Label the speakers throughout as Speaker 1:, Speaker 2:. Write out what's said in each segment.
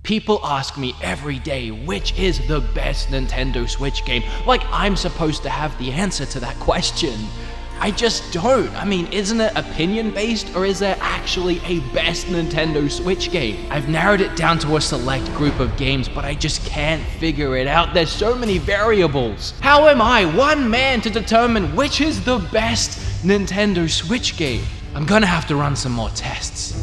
Speaker 1: People ask me every day which is the best Nintendo Switch game, like I'm supposed to have the answer to that question. I just don't. I mean, isn't it opinion-based, or is there actually a best Nintendo Switch game? I've narrowed it down to a select group of games, but I just can't figure it out. There's so many variables. How am I, one man, to determine which is the best Nintendo Switch game? I'm gonna have to run some more tests.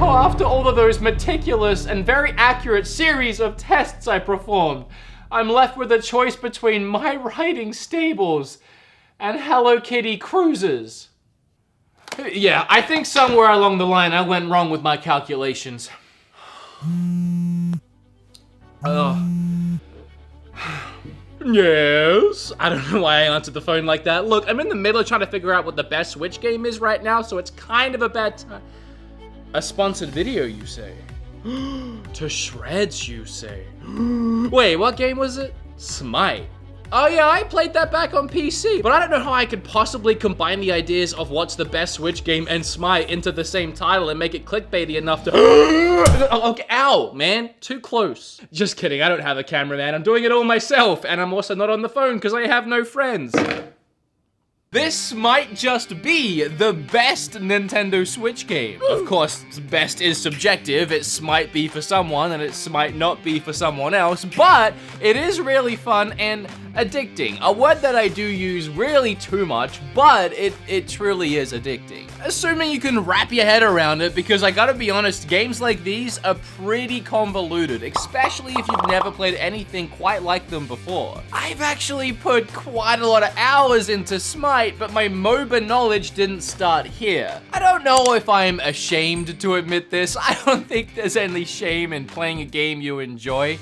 Speaker 1: After all of those meticulous and very accurate series of tests I performed, I'm left with a choice between my riding stables and Hello Kitty cruises. Yeah, I think somewhere along the line I went wrong with my calculations. Yes? I don't know why I answered the phone like that. Look, I'm in the middle of trying to figure out what the best Switch game is right now, so it's kind of a bad time. A sponsored video, you say? To shreds, you say? Wait, what game was it? Smite. Oh yeah, I played that back on PC, but I don't know how I could possibly combine the ideas of what's the best Switch game and Smite into the same title and make it clickbaity enough to okay, ow, man, too close. Just kidding, I don't have a cameraman, I'm doing it all myself, and I'm also not on the phone because I have no friends. This might just be the best Nintendo Switch game. Of course, best is subjective. It might be for someone and it might not be for someone else, but it is really fun and addicting. A word that I do use really too much, but it truly is addicting. Assuming you can wrap your head around it, because I gotta be honest, games like these are pretty convoluted, especially if you've never played anything quite like them before. I've actually put quite a lot of hours into Smite, but my MOBA knowledge didn't start here. I don't know if I'm ashamed to admit this. I don't think there's any shame in playing a game you enjoy,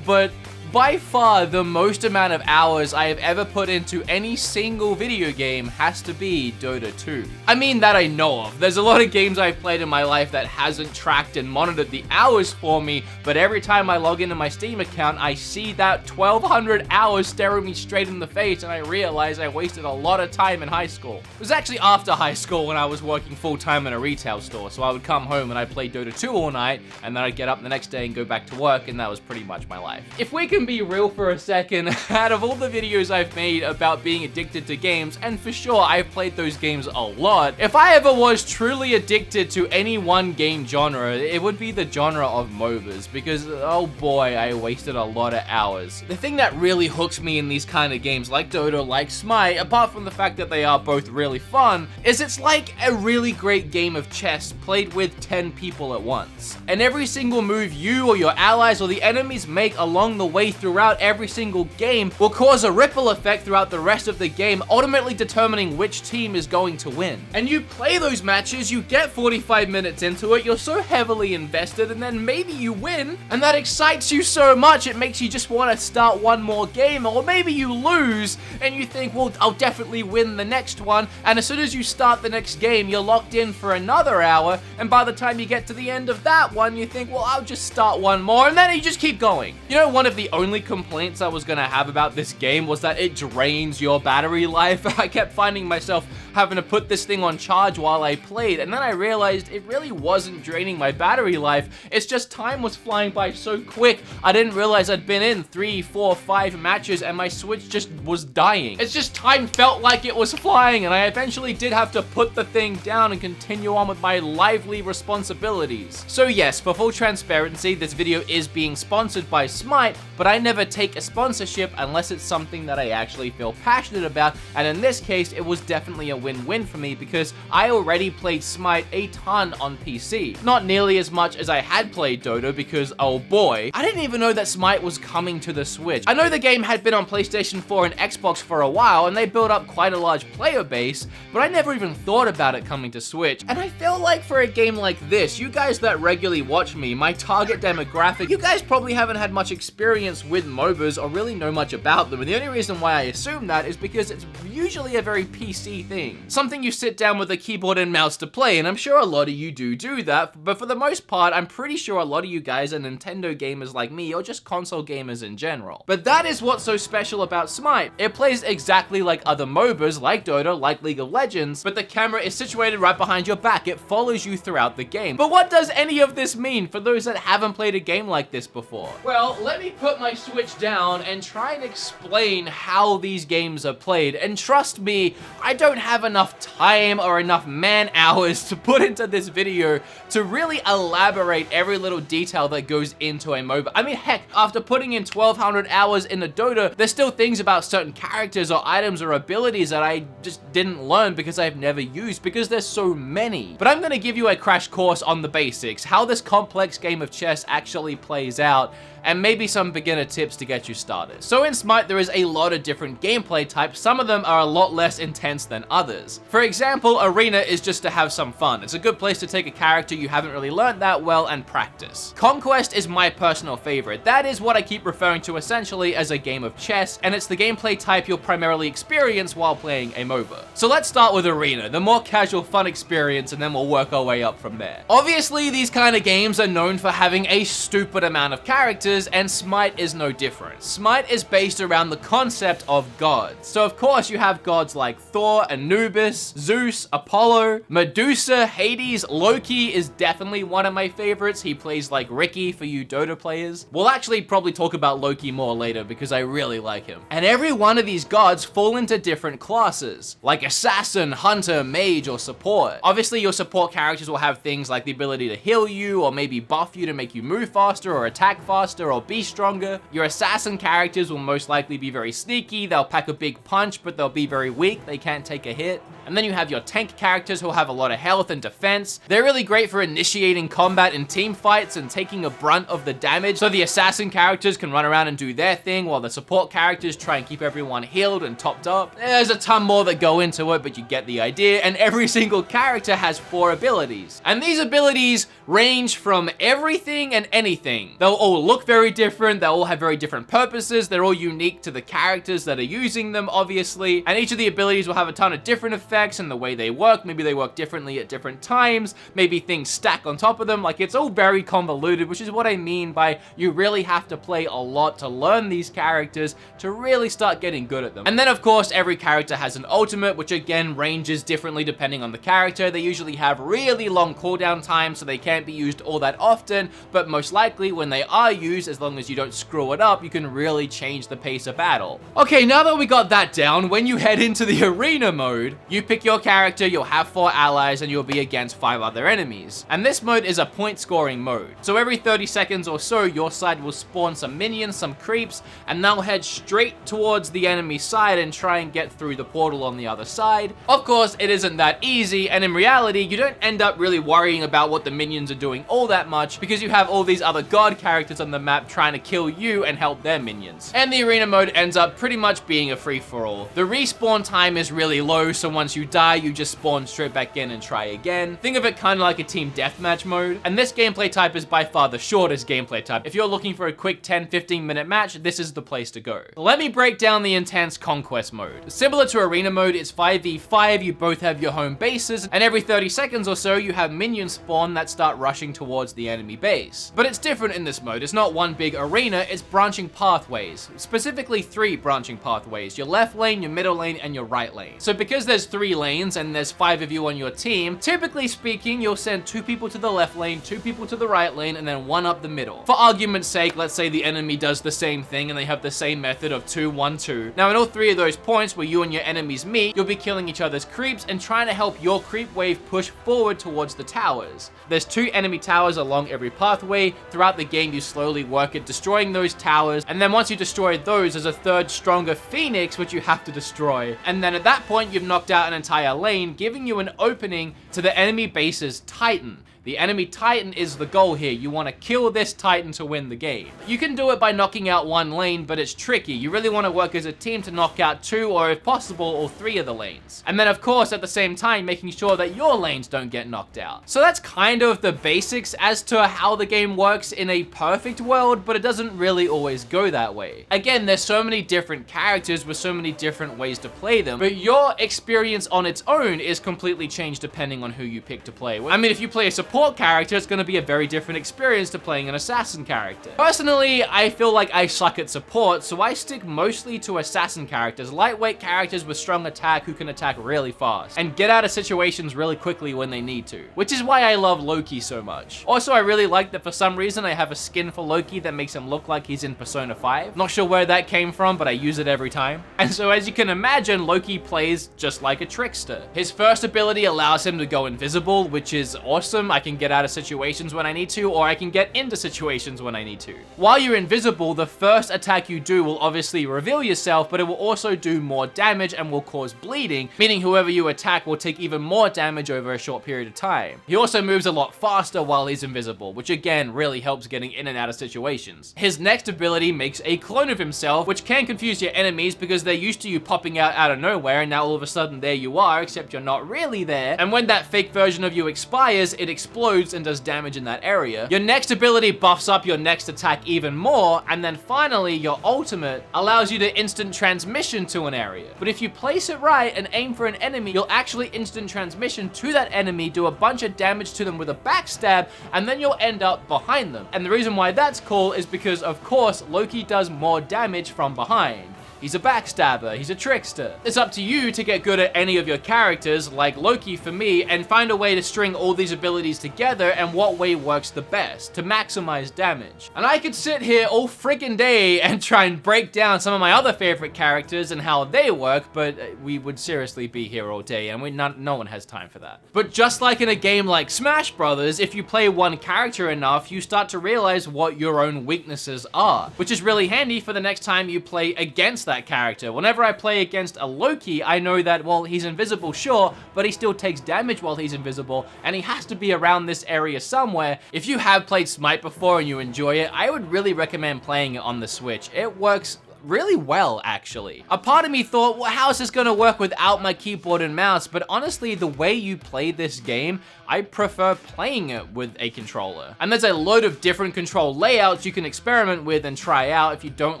Speaker 1: but by far, the most amount of hours I have ever put into any single video game has to be Dota 2. I mean, that I know of. There's a lot of games I've played in my life that hasn't tracked and monitored the hours for me, but every time I log into my Steam account, I see that 1,200 hours staring me straight in the face, and I realize I wasted a lot of time in high school. It was actually after high school when I was working full-time in a retail store, so I would come home and I'd play Dota 2 all night, and then I'd get up the next day and go back to work, and that was pretty much my life. If we can be real for a second, out of all the videos I've made about being addicted to games, and for sure I've played those games a lot, if I ever was truly addicted to any one game genre, it would be the genre of MOBAs, because oh boy, I wasted a lot of hours. The thing that really hooks me in these kind of games like Dota, like Smite, apart from the fact that they are both really fun, is it's like a really great game of chess played with 10 people at once. And every single move you or your allies or the enemies make along the way throughout every single game will cause a ripple effect throughout the rest of the game, ultimately determining which team is going to win. And you play those matches, you get 45 minutes into it, you're so heavily invested, and then maybe you win, and that excites you so much it makes you just want to start one more game, or maybe you lose, and you think, well, I'll definitely win the next one, and as soon as you start the next game, you're locked in for another hour, and by the time you get to the end of that one, you think, well, I'll just start one more, and then you just keep going. You know, one of the only complaints I was gonna have about this game was that it drains your battery life. I kept finding myself having to put this thing on charge while I played, and then I realized it really wasn't draining my battery life. It's just time was flying by so quick. I didn't realize I'd been in 3, 4, 5 matches and my Switch just was dying. It's just time felt like it was flying, and I eventually did have to put the thing down and continue on with my lively responsibilities. So yes, for full transparency, this video is being sponsored by Smite, but I never take a sponsorship unless it's something that I actually feel passionate about, and in this case, it was definitely a win-win for me because I already played Smite a ton on PC. Not nearly as much as I had played Dota because, oh boy, I didn't even know that Smite was coming to the Switch. I know the game had been on PlayStation 4 and Xbox for a while, and they built up quite a large player base, but I never even thought about it coming to Switch. And I feel like for a game like this, you guys that regularly watch me, my target demographic, you guys probably haven't had much experience with MOBAs or really know much about them, and the only reason why I assume that is because it's usually a very PC thing. Something you sit down with a keyboard and mouse to play, and I'm sure a lot of you do that, but for the most part, I'm pretty sure a lot of you guys are Nintendo gamers like me, or just console gamers in general. But that is what's so special about Smite. It plays exactly like other MOBAs, like Dota, like League of Legends, but the camera is situated right behind your back. It follows you throughout the game. But what does any of this mean for those that haven't played a game like this before? Well, let me put my Switch down and try and explain how these games are played. And trust me, I don't have enough time or enough man hours to put into this video to really elaborate every little detail that goes into a MOBA. I mean, heck, after putting in 1,200 hours in the Dota, there's still things about certain characters or items or abilities that I just didn't learn because I've never used, because there's so many. But I'm gonna give you a crash course on the basics, how this complex game of chess actually plays out, and maybe some beginner tips to get you started. So in Smite, there is a lot of different gameplay types. Some of them are a lot less intense than others. For example, Arena is just to have some fun. It's a good place to take a character you haven't really learned that well and practice. Conquest is my personal favorite. That is what I keep referring to essentially as a game of chess, and it's the gameplay type you'll primarily experience while playing a MOBA. So let's start with Arena, the more casual fun experience, and then we'll work our way up from there. Obviously, these kind of games are known for having a stupid amount of characters, and Smite is no different. Smite is based around the concept of gods. So of course you have gods like Thor, Anubis, Zeus, Apollo, Medusa, Hades. Loki is definitely one of my favorites. He plays like Ricky for you Dota players. We'll actually probably talk about Loki more later because I really like him. And every one of these gods fall into different classes, like assassin, hunter, mage, or support. Obviously your support characters will have things like the ability to heal you, or maybe buff you to make you move faster or attack faster or be stronger. Your assassin characters will most likely be very sneaky. They'll pack a big punch, but they'll be very weak. They can't take a hit. And then you have your tank characters who have a lot of health and defense. They're really great for initiating combat in team fights and taking a brunt of the damage. So the assassin characters can run around and do their thing, while the support characters try and keep everyone healed and topped up. There's a ton more that go into it, but you get the idea. And every single character has 4 abilities. And these abilities range from everything and anything. They'll all look very different. They'll all have very different purposes. They're all unique to the characters that are using them, obviously. And each of the abilities will have a ton of different effects and the way they work. Maybe they work differently at different times. Maybe things stack on top of them. Like, it's all very convoluted, which is what I mean by you really have to play a lot to learn these characters to really start getting good at them. And then, of course, every character has an ultimate, which again ranges differently depending on the character. They usually have really long cooldown times, so they can't be used all that often, but most likely when they are used, as long as you don't screw it up, you can really change the pace of battle. Okay, now that we got that down, when you head into the arena mode, you pick your character, you'll have 4 allies, and you'll be against 5 other enemies. And this mode is a point scoring mode. So every 30 seconds or so, your side will spawn some minions, some creeps, and they'll head straight towards the enemy side and try and get through the portal on the other side. Of course, it isn't that easy, and in reality, you don't end up really worrying about what the minions are doing all that much, because you have all these other god characters on the map trying to kill you and help their minions. And the arena mode ends up pretty much being a free-for-all. The respawn time is really low, so once you die, you just spawn straight back in and try again. Think of it kind of like a team deathmatch mode. And this gameplay type is by far the shortest gameplay type. If you're looking for a quick 10-15 minute match, this is the place to go. Let me break down the intense Conquest mode. Similar to arena mode, it's 5v5, you both have your home bases, and every 30 seconds or so, you have minions spawn that start rushing towards the enemy base. But it's different in this mode. It's not one big arena, it's branching pathways. Specifically 3 branching pathways. Your left lane, your middle lane, and your right lane. So because there's 3 3 lanes and there's 5 of you on your team, typically speaking, you'll send 2 people to the left lane, 2 people to the right lane, and then 1 up the middle. For argument's sake, let's say the enemy does the same thing and they have the same method of 2-1-2. Now, in all 3 of those points where you and your enemies meet, you'll be killing each other's creeps and trying to help your creep wave push forward towards the towers. There's 2 enemy towers along every pathway. Throughout the game, you slowly work at destroying those towers, and then once you destroy those, there's a 3rd stronger phoenix which you have to destroy. And then at that point, you've knocked out an entire lane, giving you an opening to the enemy base's Titan. The enemy Titan is the goal here. You want to kill this Titan to win the game. You can do it by knocking out 1 lane, but it's tricky. You really want to work as a team to knock out 2 or if possible, all 3 of the lanes. And then of course, at the same time, making sure that your lanes don't get knocked out. So that's kind of the basics as to how the game works in a perfect world, but it doesn't really always go that way. Again, there's so many different characters with so many different ways to play them, but your experience on its own is completely changed depending on who you pick to play. I mean, if you play a support character, it's going to be a very different experience to playing an assassin character. Personally, I feel like I suck at support, so I stick mostly to assassin characters, lightweight characters with strong attack who can attack really fast and get out of situations really quickly when they need to, which is why I love Loki so much. Also, I really like that for some reason I have a skin for Loki that makes him look like he's in Persona 5. Not sure where that came from, but I use it every time. And so as you can imagine, Loki plays just like a trickster. His first ability allows him to go invisible, which is awesome. I can get out of situations when I need to, or I can get into situations when I need to. While you're invisible, the first attack you do will obviously reveal yourself, but it will also do more damage and will cause bleeding, meaning whoever you attack will take even more damage over a short period of time. He also moves a lot faster while he's invisible, which again really helps getting in and out of situations. His next ability makes a clone of himself, which can confuse your enemies because they're used to you popping out of nowhere, and now all of a sudden there you are, except you're not really there. And when that fake version of you expires, it explodes and does damage in that area. Your next ability buffs up your next attack even more, and then finally your ultimate allows you to instant transmission to an area. But if you place it right and aim for an enemy, you'll actually instant transmission to that enemy, do a bunch of damage to them with a backstab, and then you'll end up behind them. And the reason why that's cool is because, of course, Loki does more damage from behind. He's a backstabber, he's a trickster. It's up to you to get good at any of your characters, like Loki for me, and find a way to string all these abilities together and what way works the best to maximize damage. And I could sit here all friggin' day and try and break down some of my other favorite characters and how they work, but we would seriously be here all day, and no one has time for that. But just like in a game like Smash Brothers, if you play one character enough, you start to realize what your own weaknesses are, which is really handy for the next time you play against that character. Whenever I play against a Loki, I know that, well, he's invisible, sure, but he still takes damage while he's invisible, and he has to be around this area somewhere. If you have played Smite before and you enjoy it, I would really recommend playing it on the Switch. It works really well, actually. A part of me thought, well, how is this gonna work without my keyboard and mouse? But honestly, the way you play this game, I prefer playing it with a controller. And there's a load of different control layouts you can experiment with and try out if you don't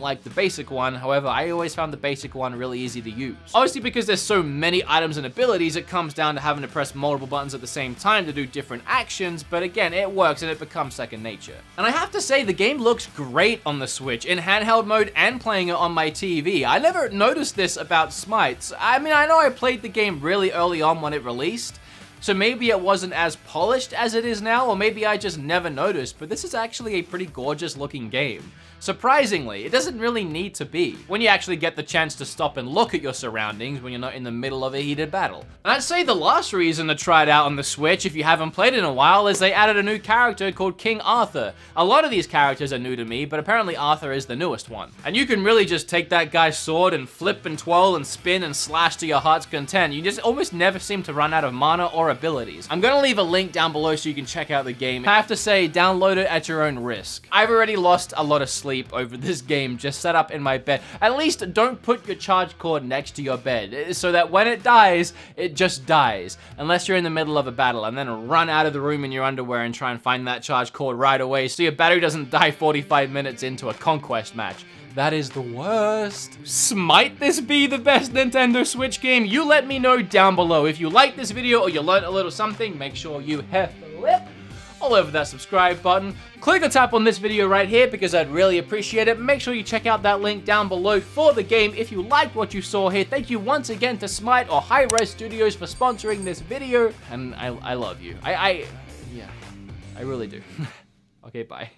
Speaker 1: like the basic one. However, I always found the basic one really easy to use. Obviously, because there's so many items and abilities, it comes down to having to press multiple buttons at the same time to do different actions, but again, it works and it becomes second nature. And I have to say, the game looks great on the Switch, in handheld mode and playing it on my TV. I never noticed this about Smites. I mean, I know I played the game really early on when it released, so maybe it wasn't as polished as it is now, or maybe I just never noticed, but this is actually a pretty gorgeous looking game. Surprisingly, it doesn't really need to be, when you actually get the chance to stop and look at your surroundings when you're not in the middle of a heated battle. And I'd say the last reason to try it out on the Switch, if you haven't played it in a while, is they added a new character called King Arthur. A lot of these characters are new to me, but apparently Arthur is the newest one. And you can really just take that guy's sword and flip and twirl and spin and slash to your heart's content. You just almost never seem to run out of mana or abilities. I'm gonna leave a link down below so you can check out the game. I have to say, download it at your own risk. I've already lost a lot of sleep over this game just set up in my bed. At least don't put your charge cord next to your bed so that when it dies, it just dies. Unless you're in the middle of a battle, and then run out of the room in your underwear and try and find that charge cord right away so your battery doesn't die 45 minutes into a Conquest match. That is the worst. Might this be the best Nintendo Switch game? You let me know down below. If you like this video or you learned a little something, make sure you hit the lip. all over that subscribe button. Click or tap on this video right here because I'd really appreciate it. Make sure you check out that link down below for the game if you liked what you saw here. Thank you once again to Smite or Hi-Res Studios for sponsoring this video, and I love you. Yeah, I really do. Okay, bye.